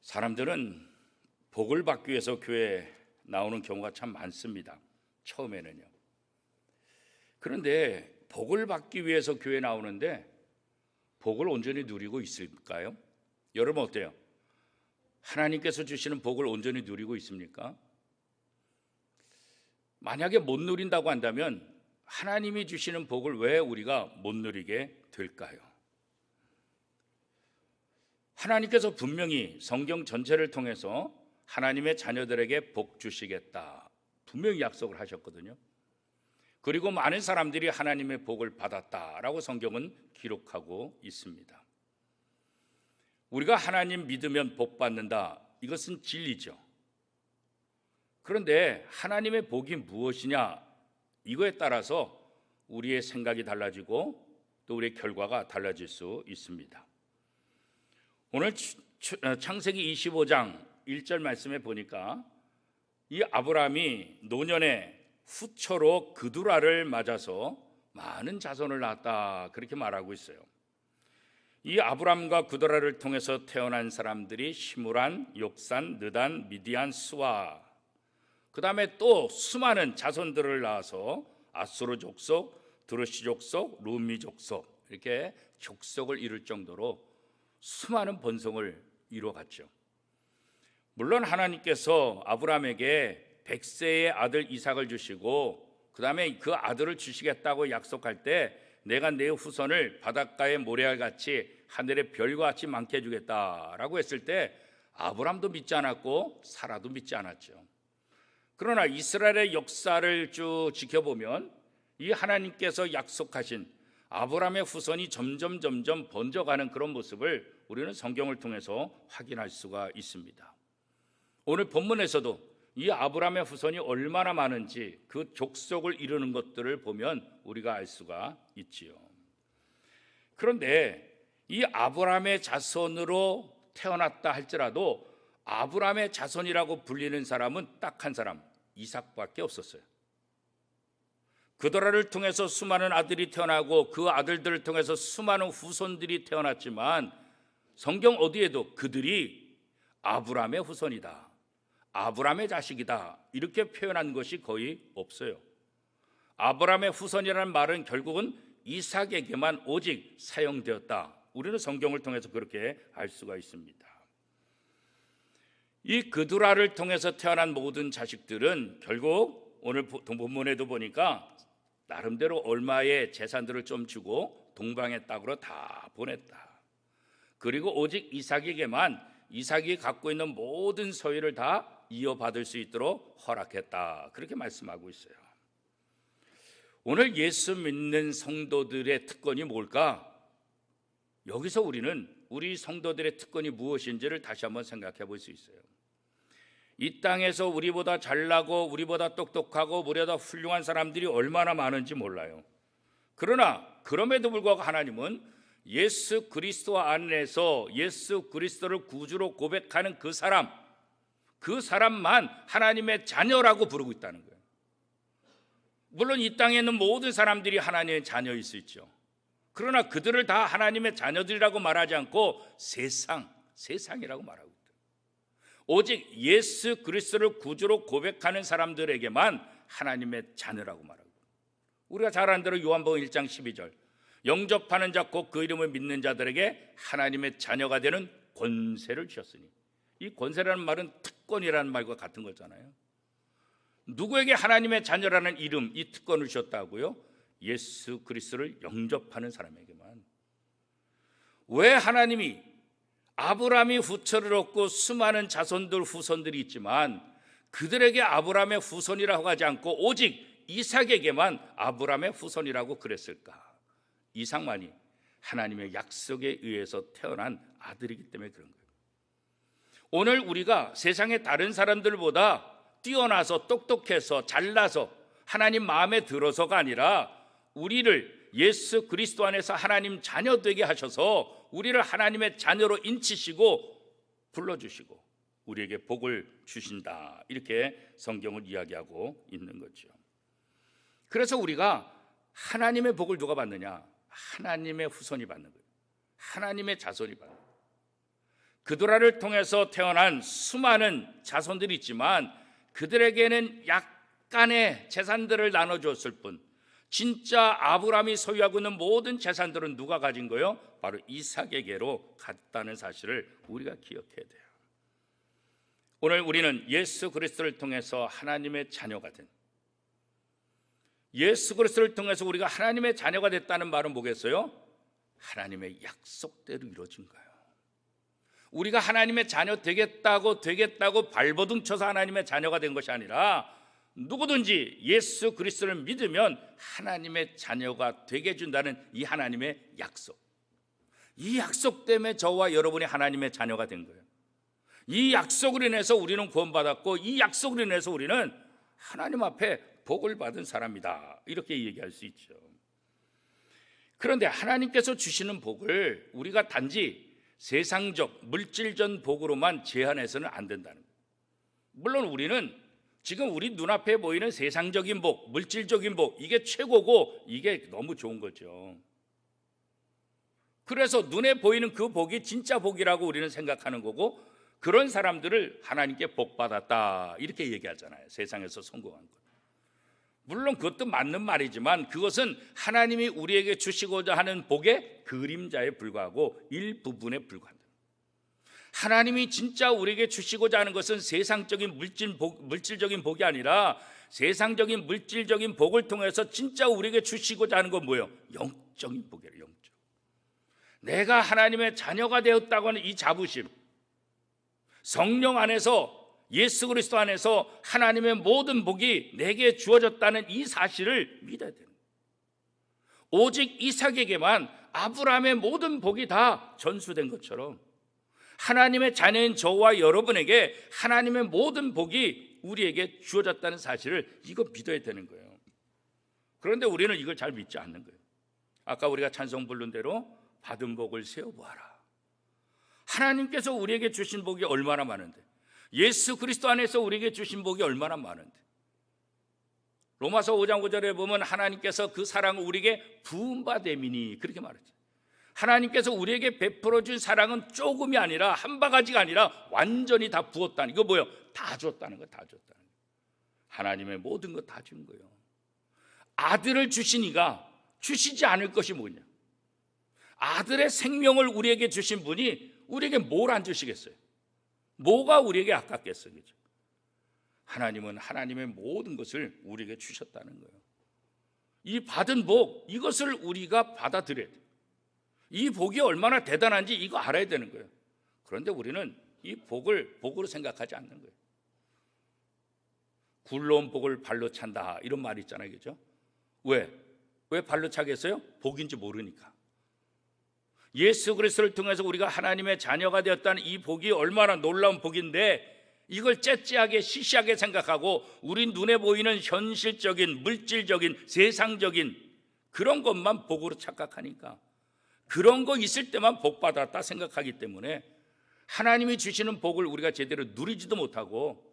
사람들은 복을 받기 위해서 교회에 나오는 경우가 참 많습니다. 처음에는요. 그런데 복을 받기 위해서 교회에 나오는데 복을 온전히 누리고 있을까요? 여러분 어때요? 하나님께서 주시는 복을 온전히 누리고 있습니까? 만약에 못 누린다고 한다면 하나님이 주시는 복을 왜 우리가 못 누리게 될까요? 하나님께서 분명히 성경 전체를 통해서 하나님의 자녀들에게 복 주시겠다 분명히 약속을 하셨거든요. 그리고 많은 사람들이 하나님의 복을 받았다라고 성경은 기록하고 있습니다. 우리가 하나님 믿으면 복 받는다, 이것은 진리죠. 그런데 하나님의 복이 무엇이냐, 이거에 따라서 우리의 생각이 달라지고 또 우리의 결과가 달라질 수 있습니다. 오늘 창세기 25장 1절 말씀에 보니까 이 아브라함이 노년에 후처로 그두라를 맞아서 많은 자손을 낳았다, 그렇게 말하고 있어요. 이 아브람과 그두라를 통해서 태어난 사람들이 시므란, 욕산, 느단, 미디안, 스와, 그 다음에 또 수많은 자손들을 낳아서 아수르 족속, 드르시 족속, 루미 족속, 이렇게 족속을 이룰 정도로 수많은 번성을 이루어갔죠. 물론 하나님께서 아브람에게 100세의 아들 이삭을 주시고 그 다음에 그 아들을 주시겠다고 약속할 때 내가 내 후손을 바닷가의 모래알같이 하늘의 별과 같이 많게 해주겠다라고 했을 때 아브람도 믿지 않았고 사라도 믿지 않았죠. 그러나 이스라엘의 역사를 쭉 지켜보면 이 하나님께서 약속하신 아브람의 후손이 점점 번져가는 그런 모습을 우리는 성경을 통해서 확인할 수가 있습니다. 오늘 본문에서도 이 아브람의 후손이 얼마나 많은지 그 족속을 이루는 것들을 보면 우리가 알 수가 있지요. 그런데 이 아브람의 자손으로 태어났다 할지라도 아브람의 자손이라고 불리는 사람은 딱 한 사람, 이삭밖에 없었어요. 그드라를 통해서 수많은 아들이 태어나고 그 아들들을 통해서 수많은 후손들이 태어났지만 성경 어디에도 그들이 아브람의 후손이다, 아브람의 자식이다, 이렇게 표현한 것이 거의 없어요. 아브람의 후손이라는 말은 결국은 이삭에게만 오직 사용되었다. 우리는 성경을 통해서 그렇게 알 수가 있습니다. 이 그두라를 통해서 태어난 모든 자식들은 결국 오늘 본문에도 보니까 나름대로 얼마의 재산들을 좀 주고 동방의 땅으로 다 보냈다. 그리고 오직 이삭에게만 이삭이 갖고 있는 모든 소유를 다 이어받을 수 있도록 허락했다, 그렇게 말씀하고 있어요. 오늘 예수 믿는 성도들의 특권이 뭘까? 여기서 우리는 우리 성도들의 특권이 무엇인지를 다시 한번 생각해 볼 수 있어요. 이 땅에서 우리보다 잘나고 우리보다 똑똑하고 우리보다 훌륭한 사람들이 얼마나 많은지 몰라요. 그러나 그럼에도 불구하고 하나님은 예수 그리스도 안에서 예수 그리스도를 구주로 고백하는 그 사람만 하나님의 자녀라고 부르고 있다는 거예요. 물론 이 땅에 있는 모든 사람들이 하나님의 자녀일 수 있죠. 그러나 그들을 다 하나님의 자녀들이라고 말하지 않고 세상이라고 말하고 있다. 오직 예수 그리스도를 구주로 고백하는 사람들에게만 하나님의 자녀라고 말하고, 우리가 잘 아는 대로 요한복음 1장 12절, 영접하는 자 곧 그 이름을 믿는 자들에게 하나님의 자녀가 되는 권세를 주셨으니, 이 권세라는 말은 특권이라는 말과 같은 거잖아요. 누구에게 하나님의 자녀라는 이름, 이 특권을 주셨다고요? 예수 그리스도를 영접하는 사람에게만. 왜 하나님이 아브라함이 후처를 얻고 수많은 자손들 후손들이 있지만 그들에게 아브라함의 후손이라고 하지 않고 오직 이삭에게만 아브라함의 후손이라고 그랬을까? 이삭만이 하나님의 약속에 의해서 태어난 아들이기 때문에 그런 거예요. 오늘 우리가 세상의 다른 사람들보다 뛰어나서 똑똑해서 잘나서 하나님 마음에 들어서가 아니라 우리를 예수 그리스도 안에서 하나님 자녀 되게 하셔서 우리를 하나님의 자녀로 인치시고 불러주시고 우리에게 복을 주신다, 이렇게 성경을 이야기하고 있는 거죠. 그래서 우리가 하나님의 복을 누가 받느냐? 하나님의 후손이 받는 거예요. 하나님의 자손이 받는 거예요. 그도라를 통해서 태어난 수많은 자손들이 있지만 그들에게는 약간의 재산들을 나눠줬을 뿐 진짜 아브라함이 소유하고 있는 모든 재산들은 누가 가진 거예요? 바로 이삭에게로 갔다는 사실을 우리가 기억해야 돼요. 오늘 우리는 예수 그리스도를 통해서 하나님의 자녀가 된, 예수 그리스도를 통해서 우리가 하나님의 자녀가 됐다는 말은 뭐겠어요? 하나님의 약속대로 이루어진 거예요. 우리가 하나님의 자녀 되겠다고 발버둥 쳐서 하나님의 자녀가 된 것이 아니라 누구든지 예수 그리스도를 믿으면 하나님의 자녀가 되게 해준다는 이 하나님의 약속, 이 약속 때문에 저와 여러분이 하나님의 자녀가 된 거예요. 이 약속으로 인해서 우리는 구원받았고 이 약속으로 인해서 우리는 하나님 앞에 복을 받은 사람이다, 이렇게 얘기할 수 있죠. 그런데 하나님께서 주시는 복을 우리가 단지 세상적 물질적 복으로만 제한해서는 안 된다는 거예요. 물론 우리는 지금 우리 눈앞에 보이는 세상적인 복, 물질적인 복, 이게 최고고 이게 너무 좋은 거죠. 그래서 눈에 보이는 그 복이 진짜 복이라고 우리는 생각하는 거고, 그런 사람들을 하나님께 복 받았다 이렇게 얘기하잖아요. 세상에서 성공한 것. 물론 그것도 맞는 말이지만 그것은 하나님이 우리에게 주시고자 하는 복의 그림자에 불과하고 일부분에 불과한다. 하나님이 진짜 우리에게 주시고자 하는 것은 세상적인 물질적인 복이 아니라 세상적인 물질적인 복을 통해서 진짜 우리에게 주시고자 하는 건 뭐예요? 영적인 복이에요. 영적. 내가 하나님의 자녀가 되었다고 하는 이 자부심, 성령 안에서, 예수 그리스도 안에서 하나님의 모든 복이 내게 주어졌다는 이 사실을 믿어야 됩니다. 오직 이삭에게만 아브라함의 모든 복이 다 전수된 것처럼 하나님의 자녀인 저와 여러분에게 하나님의 모든 복이 우리에게 주어졌다는 사실을 이거 믿어야 되는 거예요. 그런데 우리는 이걸 잘 믿지 않는 거예요. 아까 우리가 찬송 부른 대로 받은 복을 세어보아라. 하나님께서 우리에게 주신 복이 얼마나 많은데, 예수 그리스도 안에서 우리에게 주신 복이 얼마나 많은데, 로마서 5장 5절에 보면 하나님께서 그 사랑을 우리에게 부음받음이니 그렇게 말했죠. 하나님께서 우리에게 베풀어 준 사랑은 조금이 아니라 한 바가지가 아니라 완전히 다 부었다는, 이거 뭐예요? 다 줬다는 거, 다 줬다는 거. 하나님의 모든 거 다 준 거예요. 아들을 주시니가 주시지 않을 것이 뭐냐? 아들의 생명을 우리에게 주신 분이 우리에게 뭘 안 주시겠어요? 뭐가 우리에게 아깝겠어요? 그렇죠? 하나님은 하나님의 모든 것을 우리에게 주셨다는 거예요. 이 받은 복, 이것을 우리가 받아들여야 돼요. 이 복이 얼마나 대단한지 이거 알아야 되는 거예요. 그런데 우리는 이 복을 복으로 생각하지 않는 거예요. 굴러온 복을 발로 찬다, 이런 말이 있잖아요. 그죠? 왜 발로 차겠어요? 복인지 모르니까. 예수 그리스도를 통해서 우리가 하나님의 자녀가 되었다는 이 복이 얼마나 놀라운 복인데, 이걸 째째하게 시시하게 생각하고 우리 눈에 보이는 현실적인 물질적인 세상적인 그런 것만 복으로 착각하니까, 그런 거 있을 때만 복 받았다 생각하기 때문에 하나님이 주시는 복을 우리가 제대로 누리지도 못하고,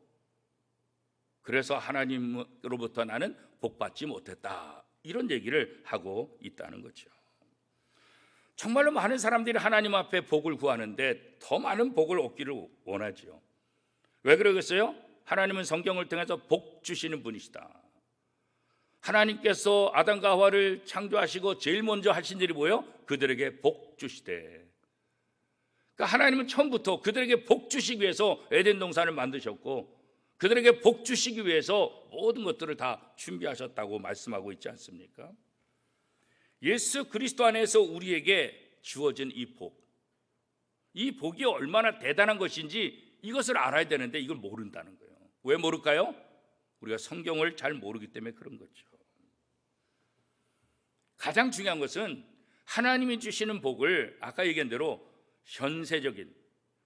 그래서 하나님으로부터 나는 복 받지 못했다, 이런 얘기를 하고 있다는 거죠. 정말로 많은 사람들이 하나님 앞에 복을 구하는데 더 많은 복을 얻기를 원하지요. 왜 그러겠어요? 하나님은 성경을 통해서 복 주시는 분이시다. 하나님께서 아담과 하와를 창조하시고 제일 먼저 하신 일이 뭐예요? 그들에게 복 주시되. 그러니까 하나님은 처음부터 그들에게 복 주시기 위해서 에덴 동산을 만드셨고, 그들에게 복 주시기 위해서 모든 것들을 다 준비하셨다고 말씀하고 있지 않습니까? 예수 그리스도 안에서 우리에게 주어진 이 복, 이 복이 얼마나 대단한 것인지 이것을 알아야 되는데 이걸 모른다는 거예요. 왜 모를까요? 우리가 성경을 잘 모르기 때문에 그런 거죠. 가장 중요한 것은 하나님이 주시는 복을 아까 얘기한 대로 현세적인,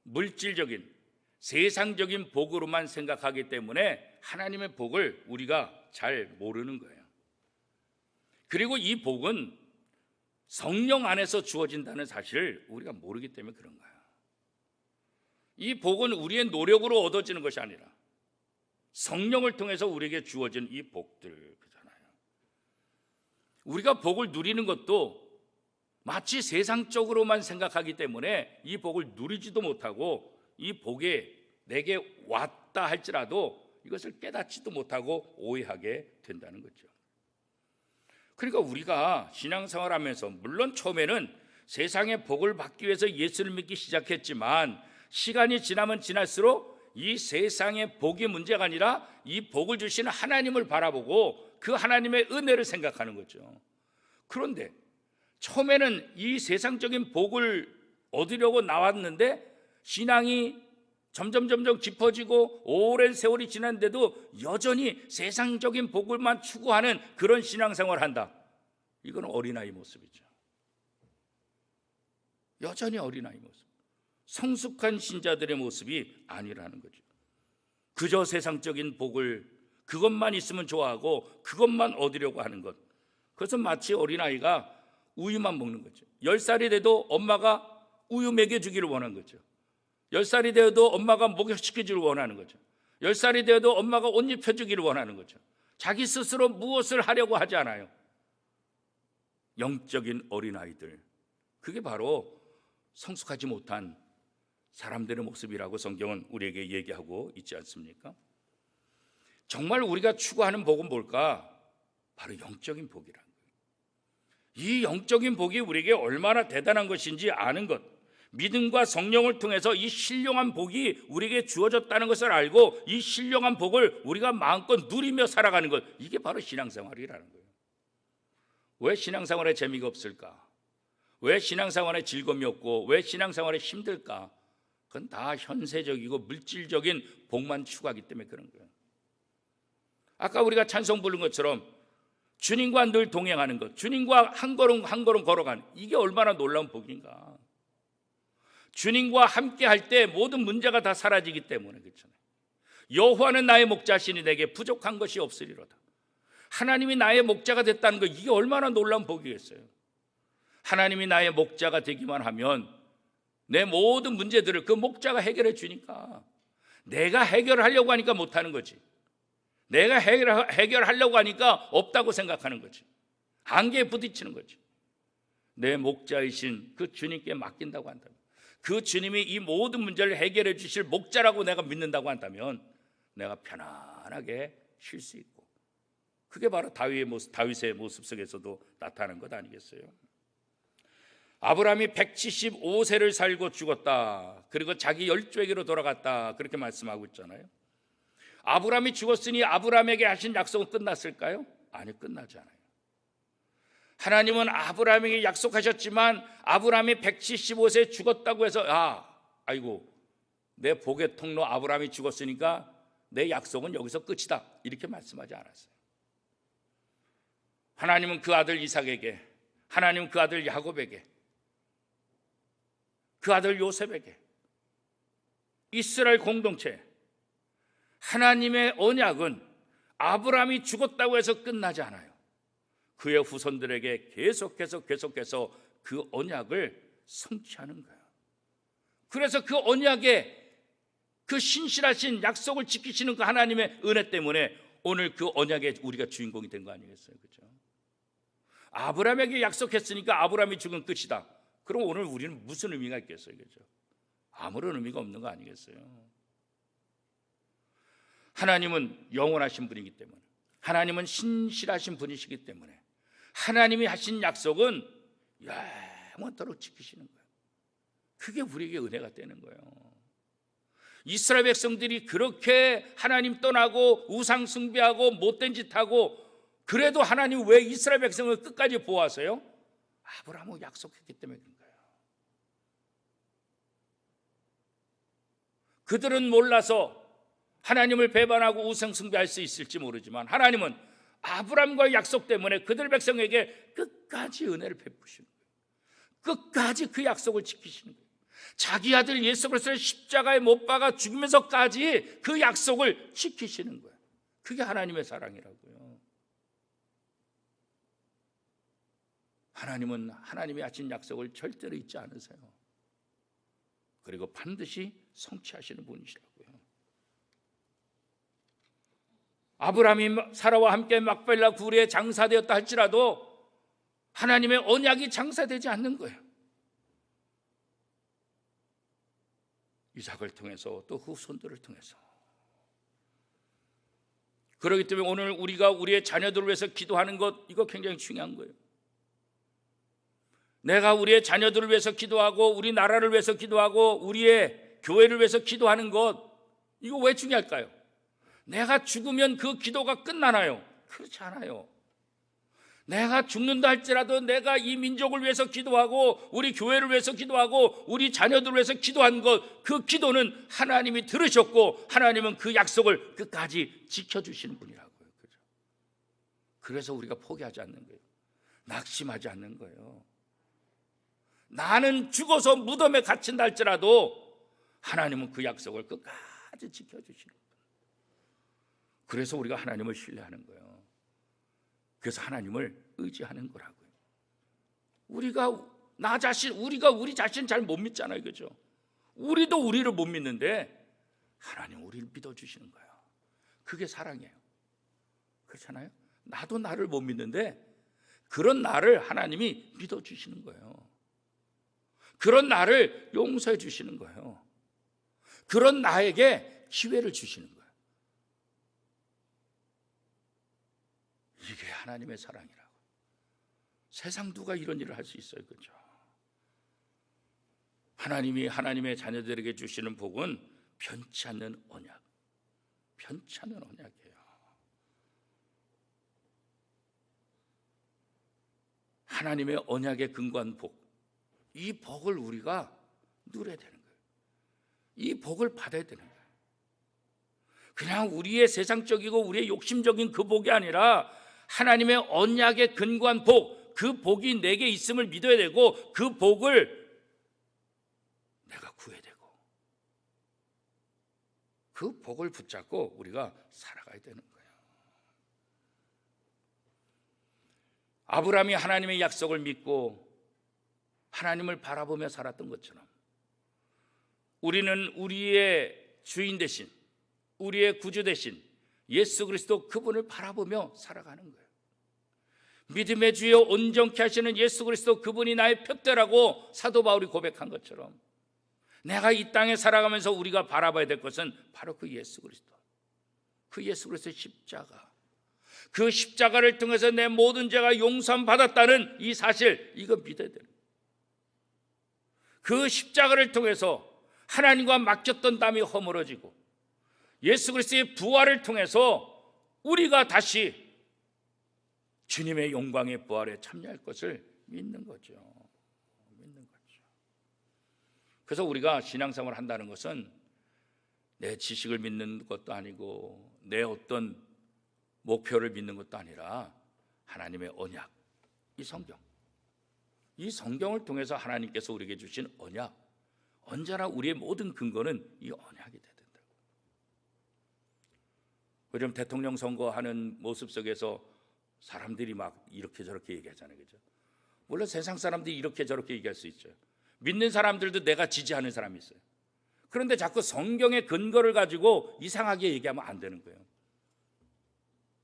물질적인, 세상적인 복으로만 생각하기 때문에 하나님의 복을 우리가 잘 모르는 거예요. 그리고 이 복은 성령 안에서 주어진다는 사실을 우리가 모르기 때문에 그런 거예요. 이 복은 우리의 노력으로 얻어지는 것이 아니라 성령을 통해서 우리에게 주어진 이 복들, 그잖아요. 우리가 복을 누리는 것도 마치 세상적으로만 생각하기 때문에 이 복을 누리지도 못하고 이 복에 내게 왔다 할지라도 이것을 깨닫지도 못하고 오해하게 된다는 거죠. 그러니까 우리가 신앙생활하면서 물론 처음에는 세상의 복을 받기 위해서 예수를 믿기 시작했지만 시간이 지나면 지날수록 이 세상의 복이 문제가 아니라 이 복을 주시는 하나님을 바라보고 그 하나님의 은혜를 생각하는 거죠. 그런데 처음에는 이 세상적인 복을 얻으려고 나왔는데 신앙이 점점 깊어지고 오랜 세월이 지났는데도 여전히 세상적인 복을만 추구하는 그런 신앙생활을 한다. 이건 어린아이 모습이죠. 여전히 어린아이 모습. 성숙한 신자들의 모습이 아니라는 거죠. 그저 세상적인 복을 그것만 있으면 좋아하고 그것만 얻으려고 하는 것. 그것은 마치 어린아이가 우유만 먹는 거죠. 10살이 돼도 엄마가 우유 먹여주기를 원한 거죠. 10살이 되어도 엄마가 목욕시켜주기를 원하는 거죠. 10살이 되어도 엄마가 옷 입혀주기를 원하는 거죠. 자기 스스로 무엇을 하려고 하지 않아요. 영적인 어린아이들, 그게 바로 성숙하지 못한 사람들의 모습이라고 성경은 우리에게 얘기하고 있지 않습니까? 정말 우리가 추구하는 복은 뭘까? 바로 영적인 복이라는 거예요. 이 영적인 복이 우리에게 얼마나 대단한 것인지 아는 것, 믿음과 성령을 통해서 이 신령한 복이 우리에게 주어졌다는 것을 알고 이 신령한 복을 우리가 마음껏 누리며 살아가는 것, 이게 바로 신앙생활이라는 거예요. 왜 신앙생활에 재미가 없을까? 왜 신앙생활에 즐거움이 없고 왜 신앙생활에 힘들까? 그건 다 현세적이고 물질적인 복만 추구하기 때문에 그런 거예요. 아까 우리가 찬송 부른 것처럼 주님과 늘 동행하는 것, 주님과 한 걸음 한 걸음 걸어가는, 이게 얼마나 놀라운 복인가. 주님과 함께 할 때 모든 문제가 다 사라지기 때문에 그렇잖아요. 여호와는 나의 목자시니 내게 부족한 것이 없으리로다. 하나님이 나의 목자가 됐다는 거, 이게 얼마나 놀라운 복이겠어요. 하나님이 나의 목자가 되기만 하면 내 모든 문제들을 그 목자가 해결해 주니까, 내가 해결하려고 하니까 못하는 거지. 내가 해결하려고 하니까 없다고 생각하는 거지. 한계에 부딪히는 거지. 내 목자이신 그 주님께 맡긴다고 한다면, 그 주님이 이 모든 문제를 해결해 주실 목자라고 내가 믿는다고 한다면 내가 편안하게 쉴 수 있고, 그게 바로 다윗의 모습 속에서도 나타나는 것 아니겠어요? 아브라함이 175세를 살고 죽었다. 그리고 자기 열조에게로 돌아갔다. 그렇게 말씀하고 있잖아요. 아브라함이 죽었으니 아브라함에게 하신 약속은 끝났을까요? 아니, 끝나지 않아요. 하나님은 아브라함에게 약속하셨지만 아브라함이 175세에 죽었다고 해서 아이고 내 복의 통로 아브라함이 죽었으니까 내 약속은 여기서 끝이다, 이렇게 말씀하지 않았어요. 하나님은 그 아들 이삭에게, 하나님은 그 아들 야곱에게, 그 아들 요셉에게, 이스라엘 공동체, 하나님의 언약은 아브라함이 죽었다고 해서 끝나지 않아요. 그의 후손들에게 계속해서 그 언약을 성취하는 거예요. 그래서 그 언약에 그 신실하신 약속을 지키시는 그 하나님의 은혜 때문에 오늘 그 언약의 우리가 주인공이 된 거 아니겠어요? 그렇죠? 아브라함에게 약속했으니까 아브라함이 죽은 끝이다. 그럼 오늘 우리는 무슨 의미가 있겠어요? 그렇죠? 아무런 의미가 없는 거 아니겠어요? 하나님은 영원하신 분이기 때문에, 하나님은 신실하신 분이시기 때문에 하나님이 하신 약속은 영원토록 지키시는 거예요. 그게 우리에게 은혜가 되는 거예요. 이스라엘 백성들이 그렇게 하나님 떠나고 우상 숭배하고 못된 짓 하고, 그래도 하나님 왜 이스라엘 백성을 끝까지 보호하세요? 아브라함하고 약속했기 때문에 그런 거예요. 그들은 몰라서 하나님을 배반하고 우상 숭배할 수 있을지 모르지만 하나님은 아브라함과의 약속 때문에 그들 백성에게 끝까지 은혜를 베푸시는 거예요. 끝까지 그 약속을 지키시는 거예요. 자기 아들 예수 그리스도를 십자가에 못 박아 죽이면서까지 그 약속을 지키시는 거예요. 그게 하나님의 사랑이라고요. 하나님은 하나님이 하신 약속을 절대로 잊지 않으세요. 그리고 반드시 성취하시는 분이시라고요. 아브라함이 사라와 함께 막벨라 구리에 장사되었다 할지라도 하나님의 언약이 장사되지 않는 거예요. 이삭을 통해서 또 후손들을 통해서. 그렇기 때문에 오늘 우리가 우리의 자녀들을 위해서 기도하는 것, 이거 굉장히 중요한 거예요. 내가 우리의 자녀들을 위해서 기도하고 우리 나라를 위해서 기도하고 우리의 교회를 위해서 기도하는 것, 이거 왜 중요할까요? 내가 죽으면 그 기도가 끝나나요? 그렇지 않아요. 내가 죽는다 할지라도 내가 이 민족을 위해서 기도하고 우리 교회를 위해서 기도하고 우리 자녀들을 위해서 기도한 것, 그 기도는 하나님이 들으셨고 하나님은 그 약속을 끝까지 지켜주시는 분이라고요. 그죠? 그래서 우리가 포기하지 않는 거예요. 낙심하지 않는 거예요. 나는 죽어서 무덤에 갇힌다 할지라도 하나님은 그 약속을 끝까지 지켜주시는 거예요. 그래서 우리가 하나님을 신뢰하는 거예요. 그래서 하나님을 의지하는 거라고요. 우리가 우리 자신 잘 못 믿잖아요. 그죠? 우리도 우리를 못 믿는데 하나님 우리를 믿어주시는 거예요. 그게 사랑이에요. 그렇잖아요? 나도 나를 못 믿는데 그런 나를 하나님이 믿어주시는 거예요. 그런 나를 용서해 주시는 거예요. 그런 나에게 기회를 주시는 거예요. 이게 하나님의 사랑이라고. 세상 누가 이런 일을 할 수 있어요? 그렇죠? 하나님이 하나님의 자녀들에게 주시는 복은 변치 않는 언약, 변치 않는 언약이에요. 하나님의 언약에 근거한 복, 이 복을 우리가 누려야 되는 거예요. 이 복을 받아야 되는 거예요. 그냥 우리의 세상적이고 우리의 욕심적인 그 복이 아니라 하나님의 언약에 근거한 복, 그 복이 내게 있음을 믿어야 되고 그 복을 내가 구해야 되고 그 복을 붙잡고 우리가 살아가야 되는 거예요. 아브라함이 하나님의 약속을 믿고 하나님을 바라보며 살았던 것처럼 우리는 우리의 주인 대신, 우리의 구주 대신 예수 그리스도 그분을 바라보며 살아가는 거예요. 믿음의 주여 온전케 하시는 예수 그리스도 그분이 나의 푯대라고 사도 바울이 고백한 것처럼 내가 이 땅에 살아가면서 우리가 바라봐야 될 것은 바로 그 예수 그리스도, 그 예수 그리스도의 십자가, 그 십자가를 통해서 내 모든 죄가 용서함 받았다는 이 사실, 이거 믿어야 돼요. 그 십자가를 통해서 하나님과 맡겼던 담이 허물어지고 예수 그리스도의 부활을 통해서 우리가 다시 주님의 영광의 부활에 참여할 것을 믿는 거죠. 믿는 거죠. 그래서 우리가 신앙생활을 한다는 것은 내 지식을 믿는 것도 아니고 내 어떤 목표를 믿는 것도 아니라 하나님의 언약, 이 성경, 이 성경을 통해서 하나님께서 우리에게 주신 언약, 언제나 우리의 모든 근거는 이 언약이 돼야 된다. 요즘 대통령 선거하는 모습 속에서 사람들이 막 이렇게 저렇게 얘기하잖아요. 그죠? 물론 세상 사람들이 이렇게 저렇게 얘기할 수 있죠. 믿는 사람들도 내가 지지하는 사람이 있어요. 그런데 자꾸 성경의 근거를 가지고 이상하게 얘기하면 안 되는 거예요.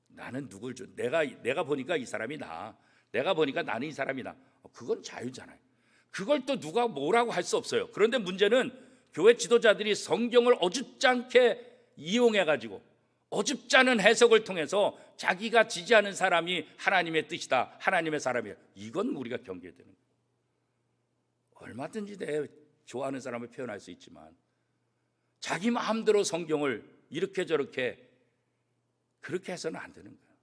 나는 누굴 내가 보니까 이 사람이 나, 내가 보니까 나는 이 사람이 나. 그건 자유잖아요. 그걸 또 누가 뭐라고 할 수 없어요. 그런데 문제는 교회 지도자들이 성경을 어줍지 않게 이용해가지고 어줍지 않은 해석을 통해서 자기가 지지하는 사람이 하나님의 뜻이다, 하나님의 사람이야. 이건 우리가 경계해야 되는 거예요. 얼마든지 내 좋아하는 사람을 표현할 수 있지만 자기 마음대로 성경을 이렇게 저렇게 그렇게 해서는 안 되는 거예요.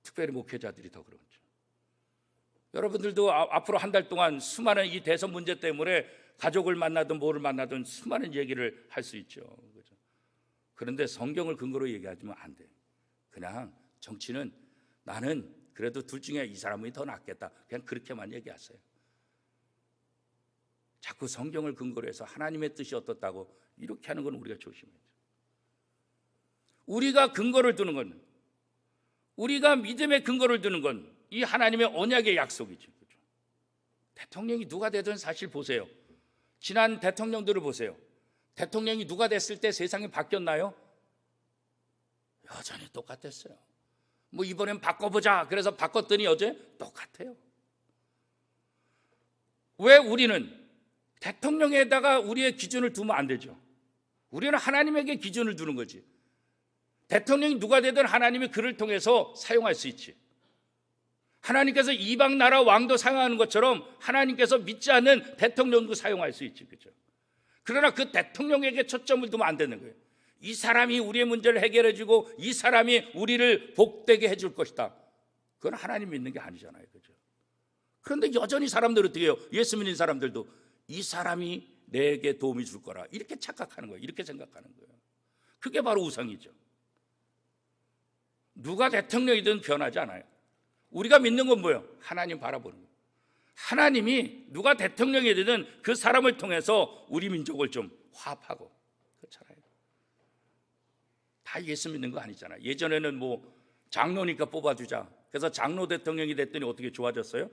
특별히 목회자들이 더 그렇죠. 여러분들도 앞으로 한 달 동안 수많은 이 대선 문제 때문에 가족을 만나든 뭐를 만나든 수많은 얘기를 할 수 있죠. 그렇죠? 그런데 성경을 근거로 얘기하면 안 돼요. 그냥 정치는 나는 그래도 둘 중에 이 사람이 더 낫겠다, 그냥 그렇게만 얘기하세요. 자꾸 성경을 근거로 해서 하나님의 뜻이 어떻다고 이렇게 하는 건 우리가 조심해야 돼요. 우리가 근거를 두는 건, 우리가 믿음의 근거를 두는 건 이 하나님의 언약의 약속이죠. 그렇죠? 대통령이 누가 되든 사실 보세요. 지난 대통령들을 보세요. 대통령이 누가 됐을 때 세상이 바뀌었나요? 여전히 똑같았어요. 뭐 이번엔 바꿔보자 그래서 바꿨더니 어제 똑같아요. 왜 우리는 대통령에다가 우리의 기준을 두면 안 되죠? 우리는 하나님에게 기준을 두는 거지. 대통령이 누가 되든 하나님이 그를 통해서 사용할 수 있지. 하나님께서 이방 나라 왕도 사용하는 것처럼 하나님께서 믿지 않는 대통령도 사용할 수 있지. 그렇죠? 그러나 그 대통령에게 초점을 두면 안 되는 거예요. 이 사람이 우리의 문제를 해결해 주고 이 사람이 우리를 복되게 해줄 것이다. 그건 하나님 믿는 게 아니잖아요. 그렇죠? 그런데 여전히 사람들은 어떻게 해요? 예수 믿는 사람들도 이 사람이 내게 도움이 줄 거라 이렇게 착각하는 거예요. 이렇게 생각하는 거예요. 그게 바로 우상이죠. 누가 대통령이든 변하지 않아요. 우리가 믿는 건 뭐예요? 하나님 바라보는 거예요. 하나님이 누가 대통령이 되든 그 사람을 통해서 우리 민족을 좀 화합하고, 그렇잖아요. 다 예수 믿는 거 아니잖아요. 예전에는 뭐 장로니까 뽑아주자. 그래서 장로 대통령이 됐더니 어떻게 좋아졌어요?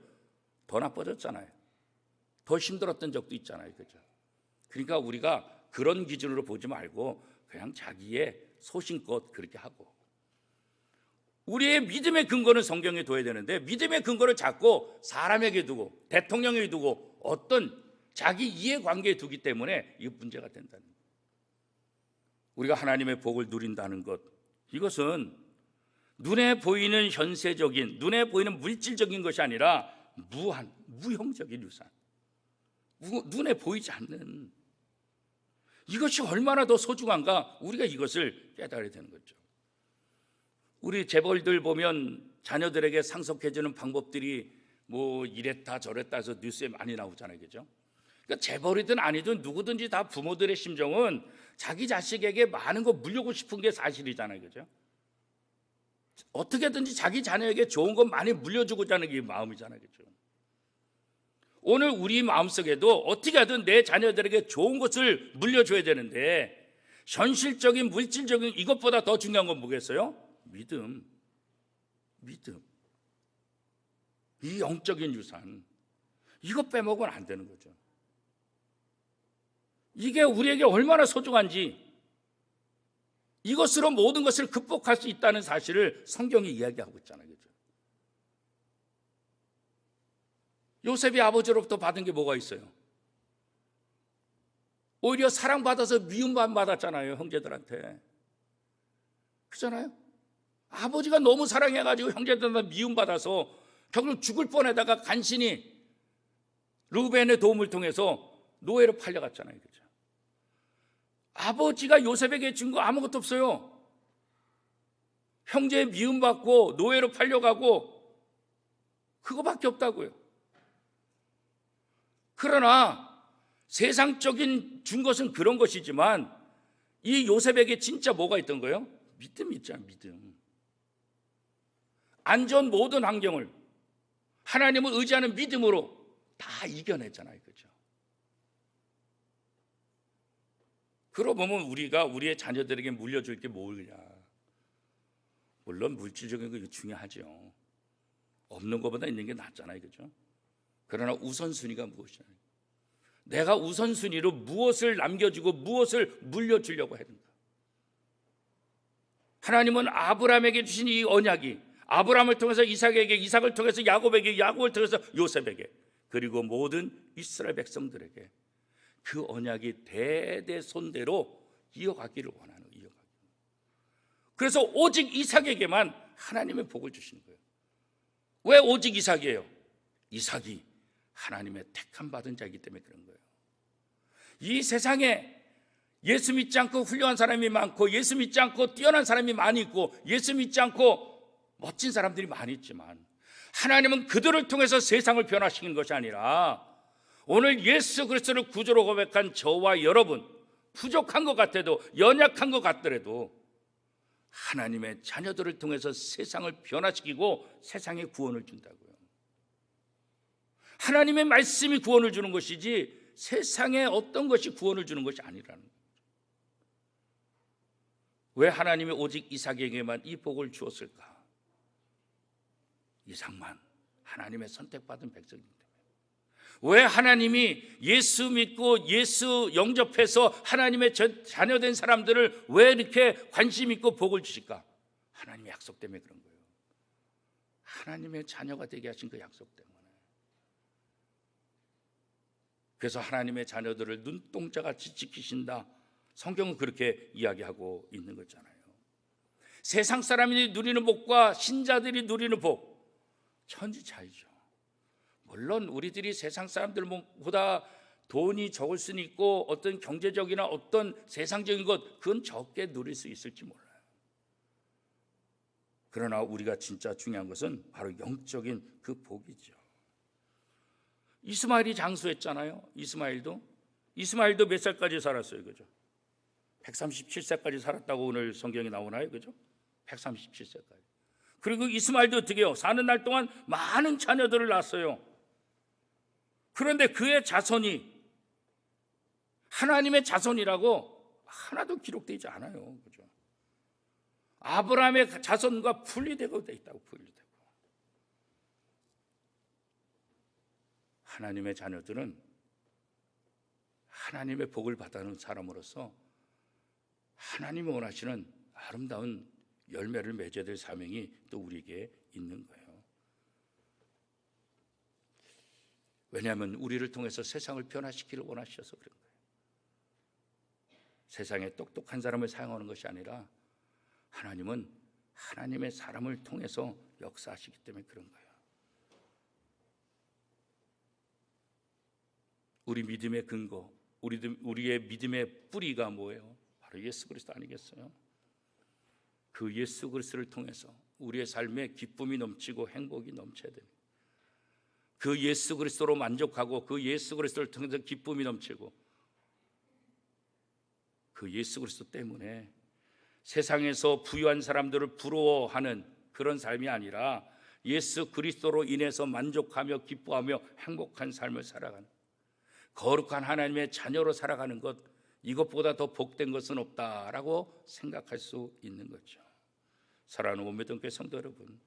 더 나빠졌잖아요. 더 힘들었던 적도 있잖아요. 그죠? 그러니까 우리가 그런 기준으로 보지 말고 그냥 자기의 소신껏 그렇게 하고, 우리의 믿음의 근거는 성경에 둬야 되는데 믿음의 근거를 자꾸 사람에게 두고 대통령에게 두고 어떤 자기 이해관계에 두기 때문에 이 문제가 된다는 거예요. 우리가 하나님의 복을 누린다는 것, 이것은 눈에 보이는 현세적인, 눈에 보이는 물질적인 것이 아니라 무형적인 유산, 눈에 보이지 않는 이것이 얼마나 더 소중한가, 우리가 이것을 깨달아야 되는 거죠. 우리 재벌들 보면 자녀들에게 상속해주는 방법들이 뭐 이랬다 저랬다 해서 뉴스에 많이 나오잖아요. 그죠? 그러니까 재벌이든 아니든 누구든지 다 부모들의 심정은 자기 자식에게 많은 거 물려고 싶은 게 사실이잖아요. 그죠? 어떻게든지 자기 자녀에게 좋은 것 많이 물려주고자 하는 게 마음이잖아요. 그죠? 오늘 우리 마음속에도 어떻게 하든 내 자녀들에게 좋은 것을 물려줘야 되는데 현실적인 물질적인 이것보다 더 중요한 건 뭐겠어요? 믿음. 이 영적인 유산, 이거 빼먹으면 안 되는 거죠. 이게 우리에게 얼마나 소중한지, 이것으로 모든 것을 극복할 수 있다는 사실을 성경이 이야기하고 있잖아요. 그죠? 요셉이 아버지로부터 받은 게 뭐가 있어요? 오히려 사랑받아서 미움만 받았잖아요. 형제들한테. 그렇잖아요? 아버지가 너무 사랑해가지고 형제들한테 미움받아서 결국 죽을 뻔하다가 간신히 르우벤의 도움을 통해서 노예로 팔려갔잖아요. 그죠? 아버지가 요셉에게 준 거 아무것도 없어요. 형제의 미움받고 노예로 팔려가고 그거밖에 없다고요. 그러나 세상적인 준 것은 그런 것이지만 이 요셉에게 진짜 뭐가 있던 거예요? 믿음이 있잖아요. 믿음. 안 좋은 모든 환경을 하나님을 의지하는 믿음으로 다 이겨냈잖아요. 그죠? 그러고 보면 우리가 우리의 자녀들에게 물려줄 게 뭐냐? 물론 물질적인 거 중요하죠. 없는 것보다 있는 게 낫잖아요. 그죠? 그러나 우선순위가 무엇이냐? 내가 우선순위로 무엇을 남겨주고 무엇을 물려주려고 하는가? 하나님은 아브라함에게 주신 이 언약이 아브라함을 통해서 이삭에게, 이삭을 통해서 야곱에게, 야곱을 통해서 요셉에게, 그리고 모든 이스라엘 백성들에게 그 언약이 대대손대로 이어가기를 원하는 거예요. 그래서 오직 이삭에게만 하나님의 복을 주시는 거예요. 왜 오직 이삭이에요? 이삭이 하나님의 택함 받은 자이기 때문에 그런 거예요. 이 세상에 예수 믿지 않고 훌륭한 사람이 많고, 예수 믿지 않고 뛰어난 사람이 많이 있고, 예수 믿지 않고 멋진 사람들이 많이 있지만 하나님은 그들을 통해서 세상을 변화시키는 것이 아니라 오늘 예수 그리스도를 구주로 고백한 저와 여러분, 부족한 것 같아도, 연약한 것 같더라도 하나님의 자녀들을 통해서 세상을 변화시키고 세상에 구원을 준다고요. 하나님의 말씀이 구원을 주는 것이지 세상에 어떤 것이 구원을 주는 것이 아니라는 거예요. 왜 하나님이 오직 이삭에게만 이 복을 주었을까? 이삭만 하나님의 선택받은 백성이기 때문에. 왜 하나님이 예수 믿고 예수 영접해서 하나님의 자녀된 사람들을 왜 이렇게 관심 있고 복을 주실까? 하나님의 약속 때문에 그런 거예요. 하나님의 자녀가 되게 하신 그 약속 때문에. 그래서 하나님의 자녀들을 눈동자같이 지키신다. 성경은 그렇게 이야기하고 있는 거잖아요. 세상 사람들이 누리는 복과 신자들이 누리는 복, 천지 차이죠. 물론 우리들이 세상 사람들보다 돈이 적을 수는 있고 어떤 경제적이나 어떤 세상적인 것, 그건 적게 누릴 수 있을지 몰라요. 그러나 우리가 진짜 중요한 것은 바로 영적인 그 복이죠. 이스마엘이 장수했잖아요. 이스마엘도 몇 살까지 살았어요, 그죠? 137세까지 살았다고 오늘 성경에 나오나요, 그죠? 137세까지. 그리고 이스마엘도 어떻게 해요? 사는 날 동안 많은 자녀들을 낳았어요. 그런데 그의 자손이 하나님의 자손이라고 하나도 기록되지 않아요, 그죠? 아브라함의 자손과 분리되고 돼 있다고, 분리되고. 하나님의 자녀들은 하나님의 복을 받아는 사람으로서 하나님이 원하시는 아름다운 열매를 맺어야 될 사명이 또 우리에게 있는 거예요. 왜냐하면 우리를 통해서 세상을 변화시키기를 원하셔서 그런 거예요. 세상에 똑똑한 사람을 사용하는 것이 아니라 하나님은 하나님의 사람을 통해서 역사하시기 때문에 그런 거예요. 우리 믿음의 근거, 우리의 믿음의 뿌리가 뭐예요? 바로 예수 그리스도 아니겠어요? 그 예수 그리스도를 통해서 우리의 삶에 기쁨이 넘치고 행복이 넘쳐야 됩니다. 그 예수 그리스도로 만족하고 그 예수 그리스도를 통해서 기쁨이 넘치고 그 예수 그리스도 때문에 세상에서 부유한 사람들을 부러워하는 그런 삶이 아니라 예수 그리스도로 인해서 만족하며 기뻐하며 행복한 삶을 살아가는, 거룩한 하나님의 자녀로 살아가는 것, 이것보다 더 복된 것은 없다라고 생각할 수 있는 거죠. 사랑하는 원매동교회 성도 여러분,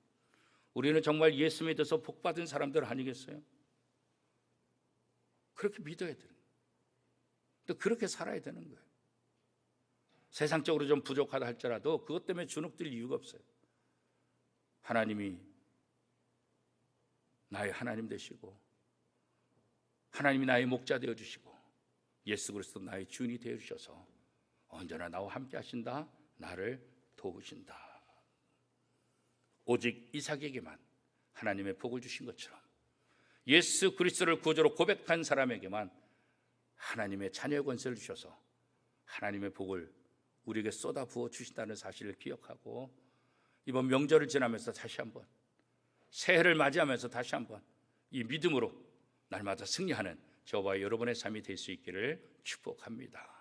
우리는 정말 예수 믿어서 복받은 사람들 아니겠어요? 그렇게 믿어야 되는 거예요. 또 그렇게 살아야 되는 거예요. 세상적으로 좀 부족하다 할지라도 그것 때문에 주눅들 이유가 없어요. 하나님이 나의 하나님 되시고 하나님이 나의 목자 되어주시고 예수 그리스도 나의 주인이 되어주셔서 언제나 나와 함께 하신다, 나를 도우신다. 오직 이삭에게만 하나님의 복을 주신 것처럼 예수 그리스도를 구주로 고백한 사람에게만 하나님의 자녀의 권세를 주셔서 하나님의 복을 우리에게 쏟아 부어 주신다는 사실을 기억하고 이번 명절을 지나면서 다시 한번, 새해를 맞이하면서 다시 한번 이 믿음으로 날마다 승리하는 저와 여러분의 삶이 될 수 있기를 축복합니다.